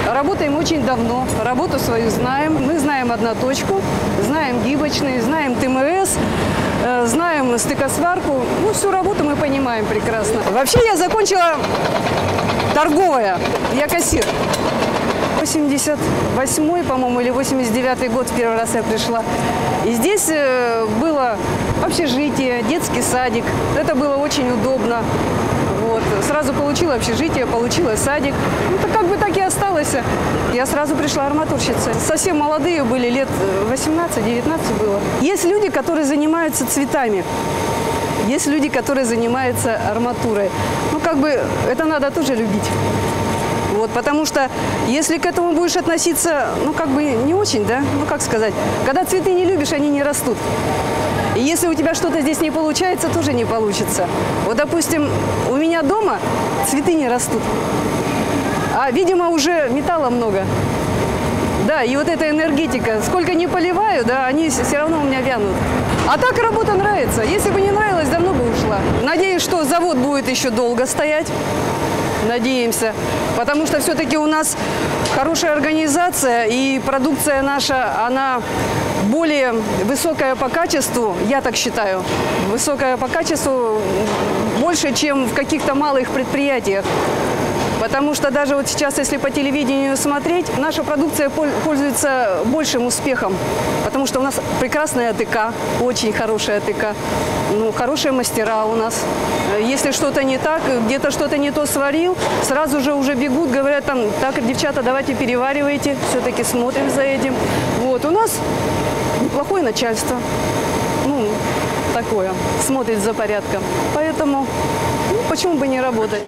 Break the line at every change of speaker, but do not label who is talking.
Работаем очень давно, работу свою знаем. Мы знаем одноточку, знаем гибочные, знаем ТМС, знаем стыкосварку. Ну, всю работу мы понимаем прекрасно. Вообще я закончила торговая, я кассир. 88-й, по-моему, или 89-й год в первый раз я пришла. И здесь было общежитие, детский садик. Это было очень удобно. Вот. Сразу получила общежитие, получила садик. Ну, это как бы так и осталось. Я сразу пришла арматурщицей. Совсем молодые были, лет 18-19 было. Есть люди, которые занимаются цветами. Есть люди, которые занимаются арматурой. Ну, как бы это надо тоже любить. Вот, потому что если к этому будешь относиться, ну, как бы не очень, да, ну, как сказать, когда цветы не любишь, они не растут. И если у тебя что-то здесь не получается, тоже не получится. Вот, допустим, у меня дома цветы не растут, а, видимо, уже металла много. Да, и вот эта энергетика, сколько не поливаю, да, они все равно у меня вянут. А так работа нравится. Если бы не нравилось, давно бы ушла. Надеюсь, что завод будет еще долго стоять. Надеемся. Потому что все-таки у нас хорошая организация, и продукция наша, она более высокая по качеству, я так считаю, высокая по качеству больше, чем в каких-то малых предприятиях. Потому что даже вот сейчас, если по телевидению смотреть, наша продукция пользуется большим успехом. Потому что у нас прекрасная АТК, очень хорошая АТК, ну, хорошие мастера у нас. Если что-то не так, где-то что-то не то сварил, сразу же уже бегут, говорят там, так, девчата, давайте переваривайте, все-таки смотрим за этим. Вот, у нас неплохое начальство, ну, такое, смотрит за порядком. Поэтому, ну, почему бы не работать?